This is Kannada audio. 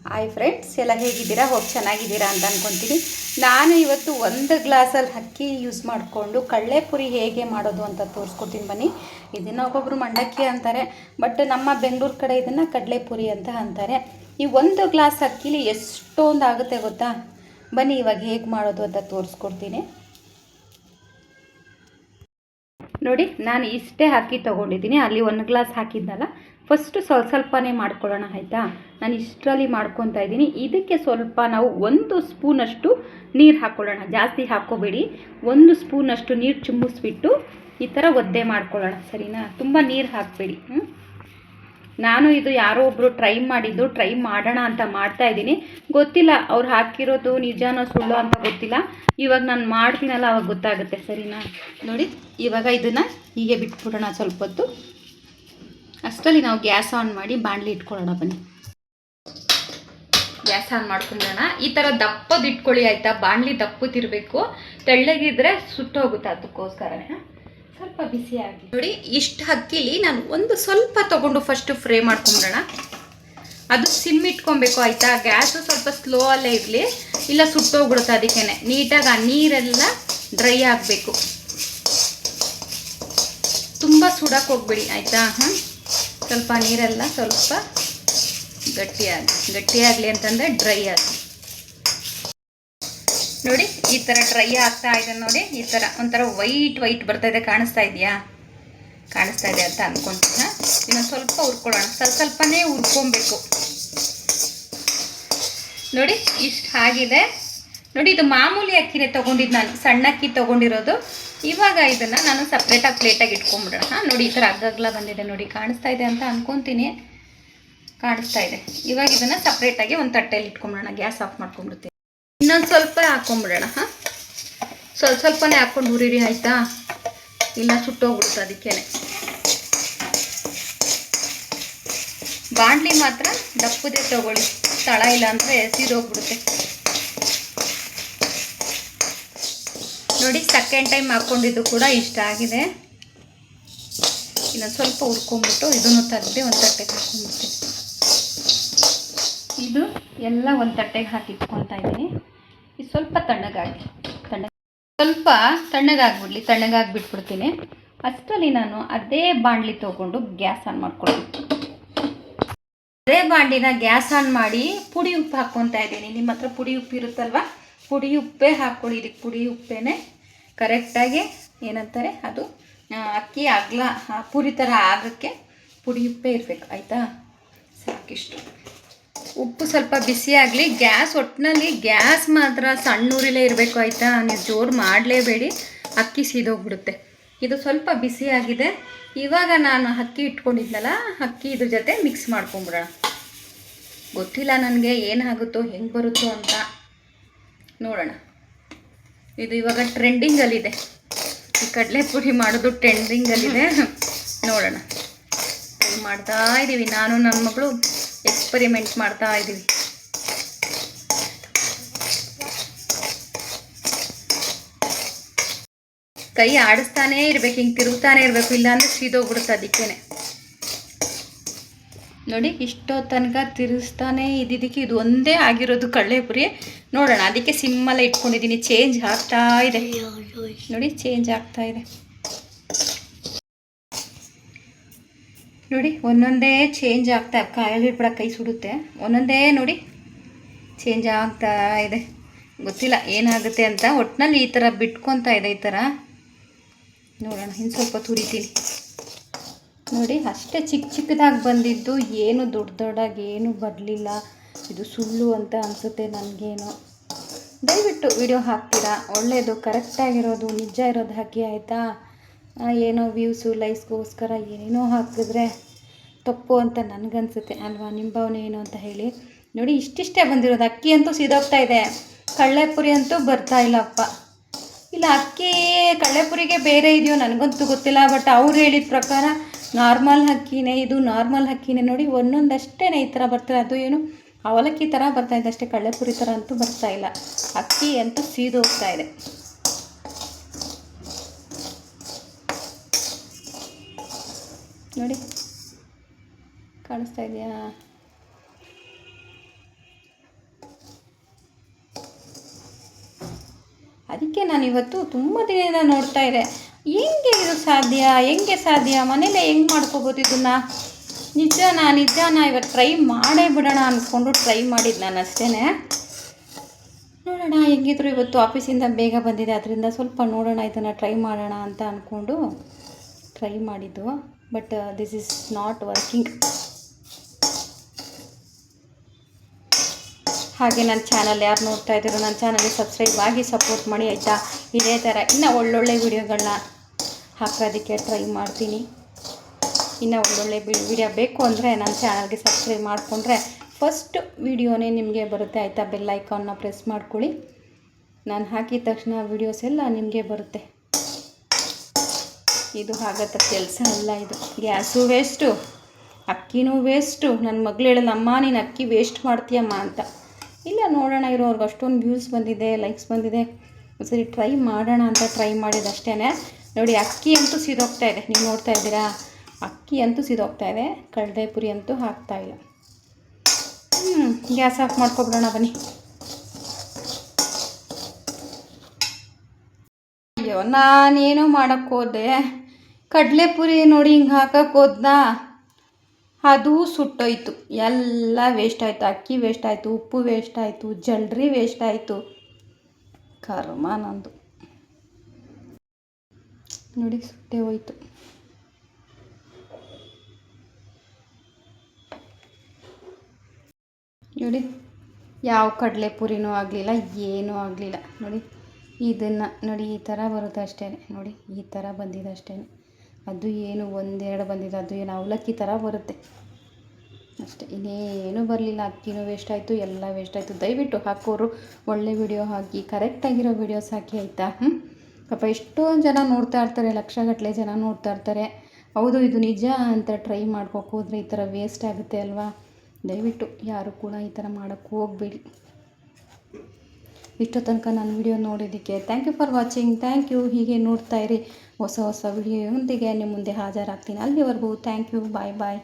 ಹಾಯ್ ಫ್ರೆಂಡ್ಸ್, ಎಲ್ಲ ಹೇಗಿದ್ದೀರಾ? ಹೋಗಿ ಚೆನ್ನಾಗಿದ್ದೀರಾ ಅಂತ ಅಂದ್ಕೊತೀನಿ. ನಾನು ಇವತ್ತು ಒಂದು ಗ್ಲಾಸಲ್ಲಿ ಅಕ್ಕಿ ಯೂಸ್ ಮಾಡಿಕೊಂಡು ಕಡಲೆಪುರಿ ಹೇಗೆ ಮಾಡೋದು ಅಂತ ತೋರಿಸ್ಕೊಡ್ತೀನಿ ಬನ್ನಿ. ಇದನ್ನು ಒಬ್ಬೊಬ್ಬರು ಮಂಡಕ್ಕಿ ಅಂತಾರೆ, ಬಟ್ ನಮ್ಮ ಬೆಂಗಳೂರು ಕಡೆ ಇದನ್ನು ಕಡಲೆಪುರಿ ಅಂತ ಅಂತಾರೆ. ಈ ಒಂದು ಗ್ಲಾಸ್ ಅಕ್ಕಿಲಿ ಎಷ್ಟೊಂದು ಆಗುತ್ತೆ ಗೊತ್ತಾ? ಬನ್ನಿ ಇವಾಗ ಹೇಗೆ ಮಾಡೋದು ಅಂತ ತೋರಿಸ್ಕೊಡ್ತೀನಿ. ನೋಡಿ, ನಾನು ಇಷ್ಟೇ ಅಕ್ಕಿ ತೊಗೊಂಡಿದ್ದೀನಿ. ಅಲ್ಲಿ ಒಂದು ಗ್ಲಾಸ್ ಹಾಕಿದ್ನಲ್ಲ, ಫಸ್ಟು ಸ್ವಲ್ಪನೇ ಮಾಡ್ಕೊಳ್ಳೋಣ ಆಯಿತಾ. ನಾನು ಇಷ್ಟರಲ್ಲಿ ಮಾಡ್ಕೊತಾ ಇದ್ದೀನಿ. ಇದಕ್ಕೆ ಸ್ವಲ್ಪ ನಾವು 1 ಸ್ಪೂನಷ್ಟು ನೀರು ಹಾಕ್ಕೊಳ್ಳೋಣ. ಜಾಸ್ತಿ ಹಾಕ್ಕೋಬೇಡಿ, 1 ಸ್ಪೂನಷ್ಟು ನೀರು ಚಿಮ್ಮಿಸ್ಬಿಟ್ಟು ಈ ಥರ ಒದ್ದೆ ಮಾಡ್ಕೊಳ್ಳೋಣ, ಸರಿನಾ? ತುಂಬ ನೀರು ಹಾಕಬೇಡಿ. ನಾನು ಇದು ಯಾರೋ ಒಬ್ಬರು ಟ್ರೈ ಮಾಡೋಣ ಅಂತ ಮಾಡ್ತಾಯಿದ್ದೀನಿ. ಗೊತ್ತಿಲ್ಲ ಅವ್ರು ಹಾಕಿರೋದು ನಿಜಾನೋ ಸುಳ್ಳು ಅಂತ ಗೊತ್ತಿಲ್ಲ. ಇವಾಗ ನಾನು ಮಾಡ್ತೀನಲ್ಲ ಅವಾಗ ಗೊತ್ತಾಗುತ್ತೆ, ಸರಿನಾ? ನೋಡಿ, ಇವಾಗ ಇದನ್ನು ಹೀಗೆ ಬಿಟ್ಬಿಡೋಣ ಸ್ವಲ್ಪ ಹೊತ್ತು. ಅಷ್ಟರಲ್ಲಿ ನಾವು ಗ್ಯಾಸ್ ಆನ್ ಮಾಡಿ ಬಾಣಲಿ ಇಟ್ಕೊಳ್ಳೋಣ. ಬನ್ನಿ, ಗ್ಯಾಸ್ ಆನ್ ಮಾಡ್ಕೊಂಬಿಡೋಣ. ಈ ಥರ ದಪ್ಪದು ಇಟ್ಕೊಳ್ಳಿ ಆಯಿತಾ. ಬಾಣಲಿ ದಪ್ಪದಿರಬೇಕು, ತೆಳ್ಳಗಿದ್ರೆ ಸುಟ್ಟೋಗುತ್ತೆ, ಅದಕ್ಕೋಸ್ಕರನೇ ಸ್ವಲ್ಪ ಬಿಸಿಯಾಗಿ. ನೋಡಿ, ಇಷ್ಟು ಅಕ್ಕಿಲಿ ನಾನು ಸ್ವಲ್ಪ ತೊಗೊಂಡು ಫಸ್ಟು ಫ್ರೈ ಮಾಡ್ಕೊಂಬಿಡೋಣ. ಅದು ಸಿಮ್ ಇಟ್ಕೊಬೇಕು ಆಯಿತಾ. ಗ್ಯಾಸು ಸ್ವಲ್ಪ ಸ್ಲೋ ಅಲ್ಲೇ ಇರಲಿ, ಇಲ್ಲ ಸುಟ್ಟೋಗ್ಬಿಡುತ್ತೆ. ಅದಕ್ಕೇ ನೀಟಾಗಿ ಆ ನೀರೆಲ್ಲ ಡ್ರೈ ಆಗಬೇಕು. ತುಂಬ ಸುಡಕ್ಕೆ ಹೋಗ್ಬೇಡಿ ಆಯಿತಾ. ಸ್ವಲ್ಪ ನೀರೆಲ್ಲ ಸ್ವಲ್ಪ ಗಟ್ಟಿಯಾಗಲಿ ಅಂತಂದರೆ ಡ್ರೈ ಆಗಿ. ನೋಡಿ, ಈ ಥರ ಡ್ರೈ ಆಗ್ತಾ ಇದೆ. ನೋಡಿ, ಈ ಥರ ಒಂಥರ ವೈಟ್ ಬರ್ತಾ ಇದೆ. ಕಾಣಿಸ್ತಾ ಇದೆ ಅಂತ ಅಂದ್ಕೊತೀನಿ. ಇನ್ನೊಂದು ಸ್ವಲ್ಪ ಹುರ್ಕೊಳ್ಳೋಣ. ಸ್ವಲ್ಪನೇ ಹುರ್ಕೊಬೇಕು. ನೋಡಿ, ಇಷ್ಟು ಆಗಿದೆ. ನೋಡಿ, ಇದು ಮಾಮೂಲಿ ಅಕ್ಕಿನೇ ತೊಗೊಂಡಿದ್ದು, ನಾನು ಸಣ್ಣ ಅಕ್ಕಿ ತೊಗೊಂಡಿರೋದು. ಇವಾಗ ಇದನ್ನು ನಾನು ಸಪ್ರೇಟಾಗಿ ಪ್ಲೇಟಾಗಿ ಇಟ್ಕೊಂಬಿಡೋಣ. ನೋಡಿ, ಈ ಥರ ಅಗ್ಗಗ್ಲ ಬಂದಿದೆ. ನೋಡಿ, ಕಾಣಿಸ್ತಾ ಇದೆ ಅಂತ ಅಂದ್ಕೊತೀನಿ. ಕಾಣಿಸ್ತಾ ಇದೆ. ಇವಾಗ ಇದನ್ನು ಸಪ್ರೇಟಾಗಿ ಒಂದು ತಟ್ಟೆಯಲ್ಲಿ ಇಟ್ಕೊಂಬಿಡೋಣ. Gas off ಮಾಡ್ಕೊಂಡ್ಬಿಡ್ತೀನಿ. ಇನ್ನೊಂದು ಸ್ವಲ್ಪ ಹಾಕ್ಕೊಂಬಿಡೋಣ. ಸ್ವಲ್ಪನೇ ಹಾಕ್ಕೊಂಡು ಹುರಿರಿ ಆಯಿತಾ, ಇಲ್ಲ ಸುಟ್ಟೋಗ್ಬಿಡುತ್ತೆ. ಅದಕ್ಕೇ ಬಾಣಲಿ ಮಾತ್ರ ದಪ್ಪದೇ ತೊಗೊಳ್ಳಿ, ತಳ ಇಲ್ಲ ಅಂದರೆ ಸೀದೋಗ್ಬಿಡುತ್ತೆ. ನೋಡಿ, ಸೆಕೆಂಡ್ ಟೈಮ್ ಹಾಕ್ಕೊಂಡಿದ್ದು ಕೂಡ ಇಷ್ಟ ಆಗಿದೆ. ಇನ್ನೊಂದು ಸ್ವಲ್ಪ ಹುರ್ಕೊಂಬಿಟ್ಟು ಇದನ್ನು ತೆಗೆದು ಒಂದು ತಟ್ಟೆಗೆ ಹಾಕ್ಕೊಂಡ್ಬಿಡ್ತೀನಿ. ಇದು ಎಲ್ಲ ಒಂದು ತಟ್ಟೆಗೆ ಹಾಕಿಟ್ಕೊತಾ ಇದ್ದೀನಿ. ಇದು ಸ್ವಲ್ಪ ಸ್ವಲ್ಪ ತಣ್ಣಗಾಗ್ಬಿಟ್ಬಿಡ್ತೀನಿ. ಅಷ್ಟರಲ್ಲಿ ನಾನು ಅದೇ ಬಾಣಲಿ ತೊಗೊಂಡು ಗ್ಯಾಸ್ ಆನ್ ಮಾಡ್ಕೊಳ್ತೀನಿ. ಅದೇ ಬಾಣಲಿನ ಗ್ಯಾಸ್ ಆನ್ ಮಾಡಿ ಪುಡಿ ಉಪ್ಪು ಹಾಕ್ಕೊತಾ ಇದ್ದೀನಿ. ನಿಮ್ಮ ಹತ್ರ ಪುಡಿ ಉಪ್ಪು ಇರುತ್ತಲ್ವ, ಪುಡಿ ಉಪ್ಪೇ ಹಾಕ್ಕೊಳ್ಳಿ. ಇದಕ್ಕೆ ಪುಡಿ ಉಪ್ಪೇನೆ ಕರೆಕ್ಟಾಗಿ ಏನಂತಾರೆ ಅದು ಅಕ್ಕಿ ಅಗಲ ಪುರಿ ಥರ ಆಗೋಕ್ಕೆ ಪುಡಿ ಉಪ್ಪೇ ಇರಬೇಕು ಆಯಿತಾ. ಸಾಕಿಷ್ಟು ಉಪ್ಪು ಸ್ವಲ್ಪ ಬಿಸಿ ಆಗಲಿ. ಒಟ್ಟಿನಲ್ಲಿ ಗ್ಯಾಸ್ ಮಾತ್ರ ಸಣ್ಣೂರಿಲೇ ಇರಬೇಕು ಆಯಿತಾ. ನೀವು ಜೋರು ಮಾಡಲೇಬೇಡಿ, ಅಕ್ಕಿ ಸೀದೋಗ್ಬಿಡುತ್ತೆ. ಇದು ಸ್ವಲ್ಪ ಬಿಸಿಯಾಗಿದೆ. ಇವಾಗ ನಾನು ಅಕ್ಕಿ ಇಟ್ಕೊಂಡಿದ್ನಲ್ಲ, ಅಕ್ಕಿ ಇದ್ರ ಜೊತೆ ಮಿಕ್ಸ್ ಮಾಡ್ಕೊಂಬಿಡೋಣ. ಗೊತ್ತಿಲ್ಲ ನನಗೆ ಏನಾಗುತ್ತೋ ಹೆಂಗೆ ಬರುತ್ತೋ ಅಂತ, ನೋಡೋಣ. ಇದು ಇವಾಗ ಟ್ರೆಂಡಿಂಗಲ್ಲಿದೆ, ಈ ಕಡಲೆಪುರಿ ಮಾಡೋದು ಟ್ರೆಂಡಿಂಗಲ್ಲಿದೆ. ನೋಡೋಣ, ಮಾಡ್ತಾ ಇದ್ದೀವಿ. ನಾನು ನನ್ನ ಮಗಳು ಎಕ್ಸ್ಪರಿಮೆಂಟ್ ಮಾಡ್ತಾ ಇದ್ದೀವಿ. ಕೈ ಆಡಿಸ್ತಾನೇ ಇರಬೇಕು, ಹಿಂಗೆ ತಿರುಗ್ತಾನೆ ಇರಬೇಕು, ಇಲ್ಲಾಂದರೆ ಸೀದೋಗ್ಬಿಡುತ್ತೆ. ಅದಕ್ಕೇ ನೋಡಿ, ಇಷ್ಟೋ ತನಕ ತಿರುಗಿಸ್ತಾನೆ ಇದ್ದಿದ್ದಕ್ಕೆ ಇದು ಒಂದೇ ಆಗಿರೋದು ಕಡಲೆಪುರಿ. ನೋಡೋಣ, ಅದಕ್ಕೆ ಸಿಮ್ಮಲ್ಲೇ ಇಟ್ಕೊಂಡಿದ್ದೀನಿ. ಚೇಂಜ್ ಆಗ್ತಾ ಇದೆ ನೋಡಿ, ಚೇಂಜ್ ಆಗ್ತಾ ಇದೆ ನೋಡಿ. ಒಂದೊಂದೇ ಚೇಂಜ್ ಆಗ್ತಾ, ಕಾಯಲ್ಲಿಡ್ಬಿಡ, ಕೈ ಸುಡುತ್ತೆ. ಒಂದೊಂದೇ ನೋಡಿ ಚೇಂಜ್ ಆಗ್ತಾ ಇದೆ. ಗೊತ್ತಿಲ್ಲ ಏನಾಗುತ್ತೆ ಅಂತ. ಒಟ್ಟಿನಲ್ಲಿ ಈ ಥರ ಬಿಟ್ಕೊತಾ ಇದೆ. ಈ ಥರ ನೋಡೋಣ, ಇನ್ನು ಸ್ವಲ್ಪ ತುರಿತೀನಿ. ನೋಡಿ, ಅಷ್ಟೇ ಚಿಕ್ಕದಾಗಿ ಬಂದಿದ್ದು, ಏನು ದೊಡ್ಡದಾಗಿ ಏನೂ ಬರಲಿಲ್ಲ. ಇದು ಸುಳ್ಳು ಅಂತ ಅನಿಸುತ್ತೆ ನನಗೇನು. ದಯವಿಟ್ಟು ವಿಡಿಯೋ ಹಾಕ್ತೀರಾ, ಒಳ್ಳೆಯದು, ಕರೆಕ್ಟಾಗಿರೋದು, ನಿಜ ಇರೋದು ಹಾಕಿ ಆಯಿತಾ. ಏನೋ ವ್ಯೂಸು ಲೈಕ್ಸ್ಗೋಸ್ಕರ ಏನೇನೋ ಹಾಕಿದ್ರೆ ತಪ್ಪು ಅಂತ ನನಗನ್ಸುತ್ತೆ ಅಲ್ವಾ. ನಿಮ್ಮ ಭಾವನೆ ಏನು ಅಂತ ಹೇಳಿ. ನೋಡಿ, ಇಷ್ಟಿಷ್ಟೇ ಬಂದಿರೋದು. ಅಕ್ಕಿ ಅಂತೂ ಸೀದೋಗ್ತಾ ಇದೆ, ಕಡಲೆಪುರಿ ಅಂತೂ ಬರ್ತಾ ಇಲ್ಲಪ್ಪ. ಇಲ್ಲ, ಅಕ್ಕಿ ಕಡಲೆಪುರಿಗೆ ಬೇರೆ ಇದೆಯೋ ನನಗಂತೂ ಗೊತ್ತಿಲ್ಲ, ಬಟ್ ಅವ್ರು ಹೇಳಿದ ಪ್ರಕಾರ ನಾರ್ಮಲ್ ಅಕ್ಕಿನೇ, ಇದು ನಾರ್ಮಲ್ ಅಕ್ಕಿನೇ. ನೋಡಿ, ಒಂದೊಂದಷ್ಟೇ ಈ ಥರ ಬರ್ತಾರೆ. ಅದು ಏನು ಅವಲಕ್ಕಿ ಥರ ಬರ್ತಾಯಿದೆ ಅಷ್ಟೇ, ಕಡಲೆಪುರಿ ಥರ ಅಂತೂ ಬರ್ತಾಯಿಲ್ಲ. ಅಕ್ಕಿ ಅಂತೂ ಸೀದೋಗ್ತಾ ಇದೆ. ನೋಡಿ, ಕಾಣಿಸ್ತಾ ಇದೆಯಾ? ಅದಕ್ಕೆ ನಾನು ಇವತ್ತು ತುಂಬ ದಿನದಿಂದ ನೋಡ್ತಾ ಇದ್ದೆ, ಹೆಂಗೆ ಇದು ಸಾಧ್ಯ, ಹೆಂಗೆ ಸಾಧ್ಯ, ಮನೇಲೆ ಹೆಂಗೆ ಮಾಡ್ಕೋಬೋದು ಇದನ್ನು, ನಿಜನಾ ಇವತ್ತು ಟ್ರೈ ಮಾಡೇ ಬಿಡೋಣ ಅಂದ್ಕೊಂಡು ಟ್ರೈ ಮಾಡಿದ್ದು ನಾನು ಅಷ್ಟೇ. ನೋಡೋಣ ಹೆಂಗಿದ್ರು ಇವತ್ತು ಆಫೀಸಿಂದ ಬೇಗ ಬಂದಿದೆ, ಅದರಿಂದ ಸ್ವಲ್ಪ ನೋಡೋಣ ಇದನ್ನು ಟ್ರೈ ಮಾಡೋಣ ಅಂತ ಅಂದ್ಕೊಂಡು ಟ್ರೈ ಮಾಡಿದ್ದು. But this is not working. ಹಾಗೆ ನನ್ನ ಚಾನಲ್ ಯಾರು ನೋಡ್ತಾ ಇದ್ದೀರೋ ನನ್ನ ಚಾನಲ್ಗೆ ಸಬ್ಸ್ಕ್ರೈಬ್ ಆಗಿ ಸಪೋರ್ಟ್ ಮಾಡಿ ಆಯಿತಾ. ಇದೇ ಥರ ಇನ್ನೂ ಒಳ್ಳೊಳ್ಳೆ ವಿಡಿಯೋಗಳನ್ನ ಹಾಕೋದಕ್ಕೆ ಟ್ರೈ ಮಾಡ್ತೀನಿ. ಇನ್ನೂ ಒಳ್ಳೊಳ್ಳೆ ವಿಡಿಯೋ ಬೇಕು ಅಂದರೆ ನನ್ನ ಚಾನಲ್ಗೆ ಸಬ್ಸ್ಕ್ರೈಬ್ ಮಾಡಿಕೊಂಡ್ರೆ ಫಸ್ಟ್ ವಿಡಿಯೋನೇ ನಿಮಗೆ ಬರುತ್ತೆ ಆಯಿತಾ. ಬೆಲ್ ಐಕಾನ್ನ ಪ್ರೆಸ್ ಮಾಡ್ಕೊಳ್ಳಿ, ನಾನು ಹಾಕಿದ ತಕ್ಷಣ ವಿಡಿಯೋಸ್ ಎಲ್ಲ ನಿಮಗೆ ಬರುತ್ತೆ. ಇದು ಆಗತ್ತ ಕೆಲಸ ಅಲ್ಲ, ಇದು ಗ್ಯಾಸು ವೇಸ್ಟು, ಅಕ್ಕಿನೂ ವೇಸ್ಟು. ನನ್ನ ಮಗಳು ಹೇಳಲ್ಲ, ಅಮ್ಮ ನೀನು ಅಕ್ಕಿ ವೇಸ್ಟ್ ಮಾಡ್ತೀಯಮ್ಮ ಅಂತ. ಇಲ್ಲ ನೋಡೋಣ, ಇರೋರ್ಗೆ ಅಷ್ಟೊಂದು ವ್ಯೂಸ್ ಬಂದಿದೆ, ಲೈಕ್ಸ್ ಬಂದಿದೆ, ಸರಿ ಟ್ರೈ ಮಾಡೋಣ ಅಂತ ಟ್ರೈ ಮಾಡಿದಷ್ಟೇ. ನೋಡಿ ಅಕ್ಕಿ ಅಂತೂ ಸಿದೋಗ್ತಾ ಇದೆ, ನೀವು ನೋಡ್ತಾ ಇದ್ದೀರಾ, ಅಕ್ಕಿ ಅಂತೂ ಸಿದೋಗ್ತಾ ಇದೆ, ಕಡಲೆ ಪುರಿ ಅಂತೂ ಹಾಕ್ತಾಯಿಲ್ಲ. ಗ್ಯಾಸ್ ಆಫ್ ಮಾಡ್ಕೊಬಿಡೋಣ ಬನ್ನಿ. ಅಯ್ಯೋ ನಾನೇನೋ ಮಾಡೋಕ್ಕೆ ಹೋದೆ, ಕಡಲೆಪುರಿ ನೋಡಿ ಹಿಂಗೆ ಹಾಕಕ್ಕೆ ಹೋದ್ನಾ, ಅದು ಸುಟ್ಟೋಯ್ತು, ಎಲ್ಲ ವೇಸ್ಟ್ ಆಯಿತು. ಅಕ್ಕಿ ವೇಸ್ಟ್ ಆಯಿತು, ಉಪ್ಪು ವೇಸ್ಟ್ ಆಯಿತು, ಜಲ್ರಿ ವೇಸ್ಟ್ ಆಯಿತು. ಕರ್ಮ ನಂದು ನೋಡಿ, ಸುಟ್ಟೆ ಹೋಯ್ತು. ನೋಡಿ ಯಾವ ಕಡಲೆಪುರಿನೂ ಆಗಲಿಲ್ಲ, ಏನೂ ಆಗಲಿಲ್ಲ. ನೋಡಿ ಇದನ್ನು ನೋಡಿ ಈ ಥರ ಬರುತ್ತೆ ಅಷ್ಟೇ. ನೋಡಿ ಈ ಥರ ಬಂದಿದೆ ಅಷ್ಟೇ, ಅದು ಏನು ಒಂದೆರಡು ಬಂದಿದೆ, ಅದು ಏನು ಅವಲಕ್ಕಿ ಥರ ಬರುತ್ತೆ ಅಷ್ಟೇ, ಇನ್ನೇನು ಬರಲಿಲ್ಲ. ಅಕ್ಕಿನೂ ವೇಸ್ಟ್ ಆಯಿತು, ಎಲ್ಲ ವೇಸ್ಟ್ ಆಯಿತು. ದಯವಿಟ್ಟು ಹಾಕೋರು ಒಳ್ಳೆ ವಿಡಿಯೋ ಹಾಕಿ, ಕರೆಕ್ಟಾಗಿರೋ ವಿಡಿಯೋಸ್ ಹಾಕಿ ಆಯಿತಾ. ಪಾಪ ಎಷ್ಟೊಂದು ಜನ ನೋಡ್ತಾ ಇರ್ತಾರೆ, ಲಕ್ಷಗಟ್ಟಲೆ ಜನ ನೋಡ್ತಾ ಇರ್ತಾರೆ. ಹೌದು ಇದು ನಿಜ ಅಂತ ಟ್ರೈ ಮಾಡ್ಕೋಕೆ ಹೋದರೆ ಈ ಥರ ವೇಸ್ಟ್ ಆಗುತ್ತೆ ಅಲ್ವಾ. ದಯವಿಟ್ಟು ಯಾರು ಕೂಡ ಈ ಥರ ಮಾಡೋಕ್ಕೆ ಹೋಗಬೇಡಿ. ಇಷ್ಟೋ ತನಕ ನನ್ನ ವಿಡಿಯೋ ನೋಡಿದ್ದಕ್ಕೆ thank you for watching. Thank you. ಹೀಗೆ ನೋಡ್ತಾ ಇರಿ, ಹೊಸ ವಿಡಿಯೋದೊಂದಿಗೆ ನಿಮ್ಮ ಮುಂದೆ ಹಾಜರಾಗ್ತೀನಿ. ಅಲ್ಲಿವರೆಗೂ ಥ್ಯಾಂಕ್ ಯು. Bye bye.